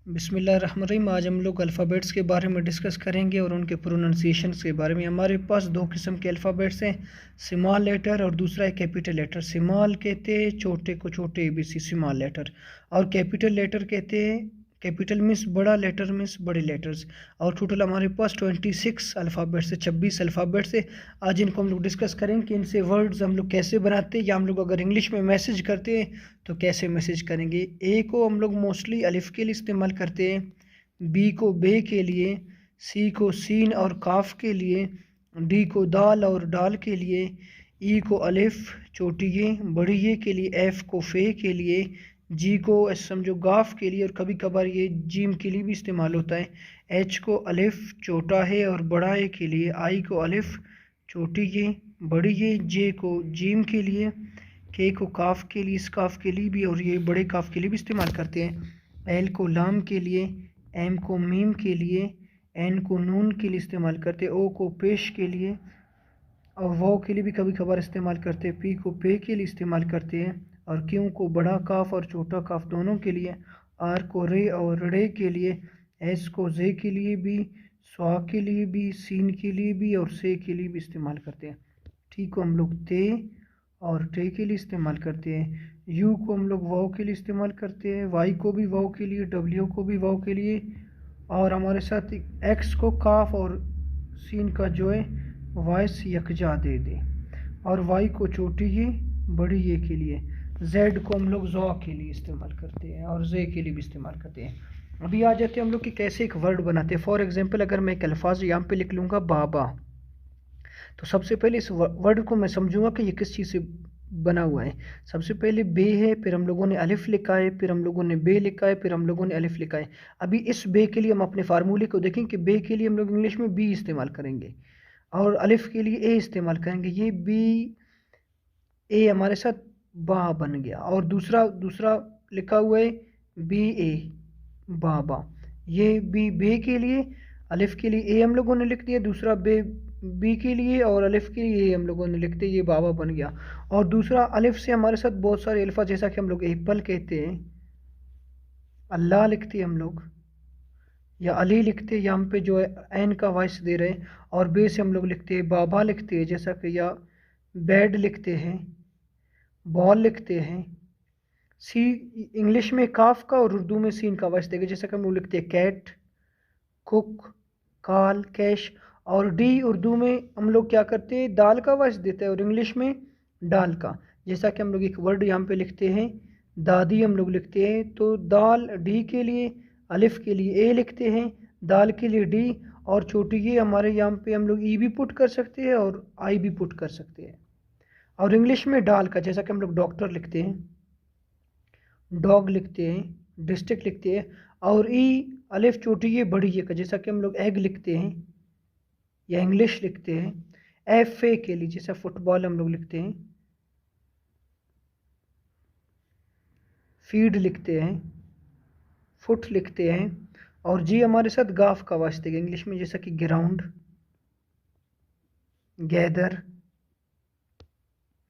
बिस्मिल्लाहिर्रहमानिर्रहीम। आज हम लोग अल्फ़ाबेट्स के बारे में डिस्कस करेंगे और उनके प्रोनाउंसिएशंस के बारे में। हमारे पास दो किस्म के अल्फ़ाबेट्स हैं, स्मॉल लेटर और दूसरा है कैपिटल लेटर। स्मॉल कहते हैं छोटे को छोटे ABC स्मॉल लेटर, और कैपिटल लेटर कहते हैं, कैपिटल मीन्स बड़ा, लेटर मीन्स बड़े लेटर्स। और टोटल हमारे पास 26 अल्फ़ाबेट्स है, 26 अल्फ़ाबेट्स है। आज इनको हम लोग डिस्कस करेंगे कि इनसे वर्ड्स हम लोग कैसे बनाते हैं, या हम लोग अगर इंग्लिश में मैसेज करते हैं तो कैसे मैसेज करेंगे। ए को हम लोग मोस्टली अलिफ के लिए इस्तेमाल करते हैं, बी को बे के लिए, सी को सीन और काफ के लिए, डी को दाल और डाल के लिए, ई को अलिफ छोटी ये बड़ी ये के लिए, एफ को फे के लिए, जी को समझो गाफ के लिए, और कभी कभार ये जीम के लिए भी इस्तेमाल होता है। एच को अलिफ छोटा है और बड़ा है के लिए, आई को अलिफ छोटी ये बड़ी ये, जे को जीम के लिए, के को काफ के लिए, इस काफ के लिए भी और ये बड़े काफ के लिए भी इस्तेमाल करते हैं। एल को लाम के लिए, एम को मीम के लिए, एन को नून के लिए इस्तेमाल करते हैं, ओ को पेश के लिए और वाव के लिए भी कभी कभार इस्तेमाल करते हैं, पी को पे के लिए इस्तेमाल करते हैं, और क्यू को बड़ा काफ और छोटा काफ दोनों के लिए, आर को रे और रे के लिए, एस को जे के लिए भी, स्वा के लिए भी, सीन के लिए भी और से के लिए भी इस्तेमाल करते हैं। टी को हम लोग ते और टे के लिए इस्तेमाल करते हैं। यू को हम लोग वाव के लिए इस्तेमाल करते हैं, वाई को भी वाव के लिए, डब्ल्यू को भी वाव के लिए, और हमारे साथ एक्स को काफ और सीन का जो है वॉइस यकजा दे दे, और वाई को छोटी ये बड़ी ये के लिए, जेड को हम लोग जॉ के लिए इस्तेमाल करते हैं और जे के लिए भी इस्तेमाल करते हैं। अभी आ जाते हैं हम लोग कि कैसे एक वर्ड बनाते हैं। फॉर एग्जांपल अगर मैं एक अल्फाज यहाँ पे लिख लूँगा बाबा, तो सबसे पहले इस वर्ड को मैं समझूंगा कि ये किस चीज़ से बना हुआ है। सबसे पहले बे है, फिर हम लोगों ने अलिफ लिखा है, फिर हम लोगों ने बे लिखा है, फिर हम लोगों ने अलिफ लिखा है। अभी इस बे के लिए हम अपने फार्मूले को देखें कि बे के लिए हम लोग इंग्लिश में बी इस्तेमाल करेंगे और अलिफ के लिए ए इस्तेमाल करेंगे। ये बी ए हमारे साथ बा बन गया, और दूसरा दूसरा लिखा हुआ है बी ए बाबा। ये बी बे के लिए, अलिफ के लिए ए हम लोगों ने लिख दिया, दूसरा बे बी के लिए और अलिफ के लिए ए हम लोगों ने लिख दिया, ये बाबा बन गया। और दूसरा अलिफ से हमारे साथ बहुत सारे अल्फा, जैसा कि हम लोग एप्पल कहते हैं, अल्लाह लिखते हैं हम लोग, या अली लिखते हैं, यहाँ पे जो है एन का वॉइस दे रहे हैं, और बे से हम लोग लिखते हैं बाबा लिखते हैं, जैसा कि, या बेड लिखते हैं, बॉल लिखते हैं। सी इंग्लिश में काफ का और उर्दू में सीन का वॉइस देगा, जैसा कि हम लोग लिखते हैं कैट, कुक, काल, कैश। और डी उर्दू में हम लोग क्या करते हैं, दाल का वॉइस देते हैं और इंग्लिश में डाल का। जैसा कि हम लोग एक वर्ड यहाँ पे लिखते हैं दादी, हम लोग लिखते हैं तो दाल डी के लिए, अलिफ के लिए ए लिखते हैं, दाल के लिए डी, और छोटी ये हमारे यहाँ पे हम लोग ई भी पुट कर सकते हैं और आई भी पुट कर सकते हैं। और इंग्लिश में डाल का, जैसा कि हम लोग डॉक्टर लिखते हैं, डॉग लिखते हैं, डिस्ट्रिक्ट लिखते हैं, और ई अलिफ छोटी ये बड़ी ये का, जैसा कि हम लोग एग लिखते हैं या इंग्लिश लिखते हैं। एफ ए के लिए, जैसा फुटबॉल हम लोग लिखते हैं, फीड लिखते हैं, फुट लिखते हैं। और जी हमारे साथ गाफ का वास्ते इंग्लिश में, जैसा कि ग्राउंड, गैदर।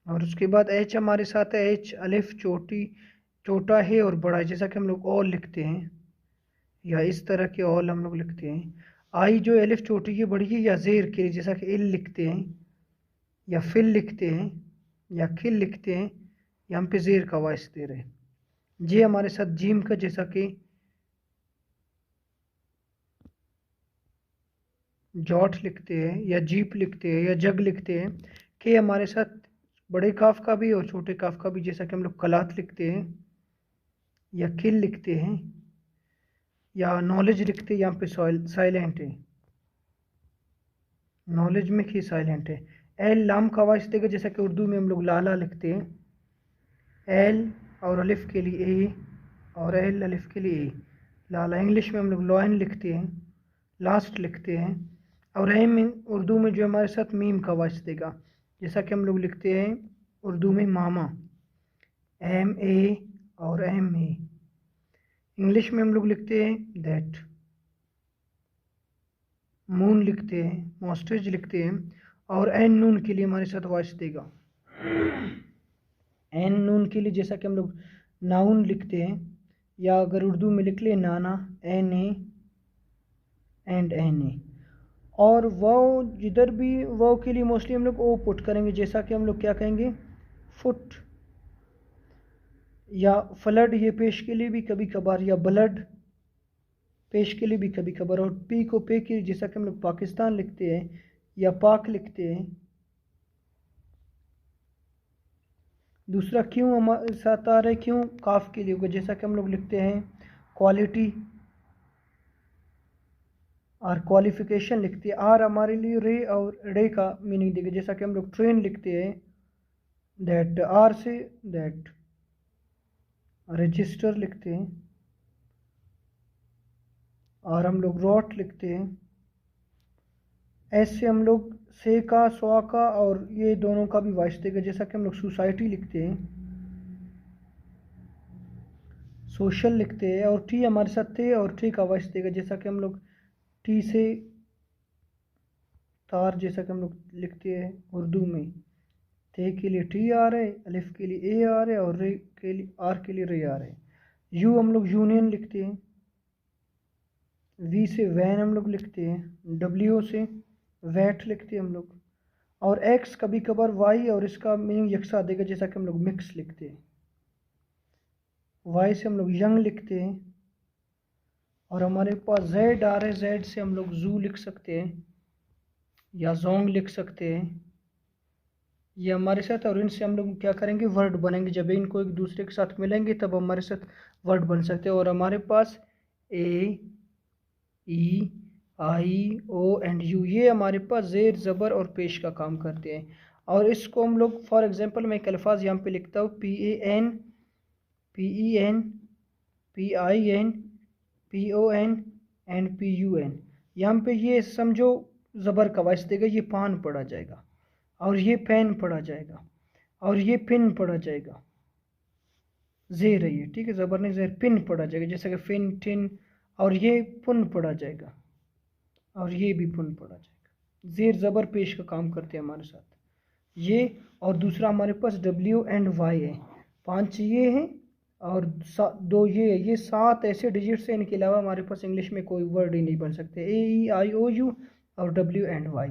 और उसके बाद एच हमारे साथ है, एच अलिफ छोटा है और बड़ा है, जैसा कि हम लोग ऑल लिखते हैं, या इस तरह के ऑल हम लोग लिखते हैं। आई जो अलिफ छोटी है बड़ी है, या जेर के लिए, जैसा कि इल लिखते हैं, या फिल लिखते हैं, या खिल लिखते हैं, यहाँ पे जेर का वॉइस दे रहे हैं। जे हमारे साथ जीम का, जैसा कि जॉट लिखते हैं, या जीप लिखते हैं, या जग लिखते हैं। के हमारे साथ बड़े काफ का भी और छोटे काफ का भी, जैसा कि हम लोग कलात लिखते हैं, या किल लिखते हैं, या नॉलेज लिखते हैं, यहाँ पे साइलेंट है, नॉलेज में ही साइलेंट है। एल लाम का आवाज देगा, जैसा कि उर्दू में हम लोग लाला लिखते हैं, एल और अलिफ के लिए ए और एल अलिफ के लिए ए, लाला। इंग्लिश में हम लोग लॉयन लिखते हैं, लास्ट लिखते हैं। और एम उर्दू में जो हमारे साथ मीम का आवाज देगा, जैसा कि हम लोग लिखते हैं उर्दू में मामा, एम ए और एम ए। इंग्लिश में हम लोग लिखते हैं दैट। मून लिखते हैं, मॉस्टेज लिखते हैं। और एन नून के लिए हमारे साथ वॉइस देगा, एन नून के लिए, जैसा कि हम लोग नाउन लिखते हैं, या अगर उर्दू में लिख ले नाना, N A and N A. और वाव जिधर भी वाव के लिए मोस्टली हम लोग ओ पुट करेंगे, जैसा कि हम लोग क्या कहेंगे फुट या फ्लड, ये पेश के लिए भी कभी कभार, या ब्लड पेश के लिए भी कभी कभार। और पी को पे के, जैसा कि हम लोग पाकिस्तान लिखते हैं या पाक लिखते हैं। दूसरा क्यों हमारे साथ आ रहा है, क्यों काफ के लिए होगा, जैसा कि हम लोग लिखते हैं क्वालिटी और क्वालिफिकेशन लिखते हैं। आर हमारे लिए रे और रे का मीनिंग देगा, जैसा कि हम लोग ट्रेन लिखते हैं दैट, आर से दैट, रजिस्टर लिखते हैं और हम लोग रॉट लिखते हैं। एस से हम लोग से का, स्वा का और ये दोनों का भी वॉइस देगा, जैसा कि हम लोग सोसाइटी लिखते हैं, सोशल लिखते हैं। और टी हमारे साथ थे और टी का वॉइस देगा, जैसा कि हम लोग टी से तार, जैसा कि हम लोग लिखते हैं उर्दू में। थे के लिए टी आ रहा है, अलिफ के लिए ए आ रहा है और रे के लिए, आर के लिए रे आ रहा है। यू हम लोग यूनियन लिखते हैं, वी से वैन हम लोग लिखते हैं, डब्ल्यू से वैट लिखते हैं हम लोग। और एक्स कभी कभार वाई और इसका मीनिंग यकसा देगा, जैसा कि हम लोग मिक्स लिखते हैं। वाई से हम लोग यंग लिखते हैं। और हमारे पास जेड आ रहा है, जेड से हम लोग जू लिख सकते हैं या जोंग लिख सकते हैं, ये हमारे साथ। और इनसे हम लोग क्या करेंगे, वर्ड बनेंगे। जब इनको एक दूसरे के साथ मिलेंगे तब हमारे साथ वर्ड बन सकते हैं। और हमारे पास ए, ई, आई, ओ एंड यू, ये हमारे पास जेर, ज़बर और पेश का काम करते हैं। और इसको हम लोग फॉर एग्जांपल मैं एक अल्फाज यहाँ पे लिखता हूँ, P A N, P E N, P I N, P O N and P U N. यहाँ पे ये समझो ज़बर का वाइस देगा, ये पान पढ़ा जाएगा और ये पेन पढ़ा जाएगा और ये पिन पढ़ा जाएगा। जेर है ये, ठीक है, ज़बर नहीं जेर, पिन पढ़ा जाएगा, जैसे कि फिन, टिन। और ये पुन पढ़ा जाएगा और ये भी पुन पढ़ा जाएगा। जेर ज़बर पेश का काम करते हैं हमारे साथ ये। और दूसरा हमारे पास डब्ल्यू एंड वाई है, 5 ये हैं और 2 ये है। ये 7 ऐसे डिजिट्स हैं, इनके अलावा हमारे पास इंग्लिश में कोई वर्ड ही नहीं बन सकते। ए, ई, आई, ओ, यू और डब्ल्यू एंड वाई।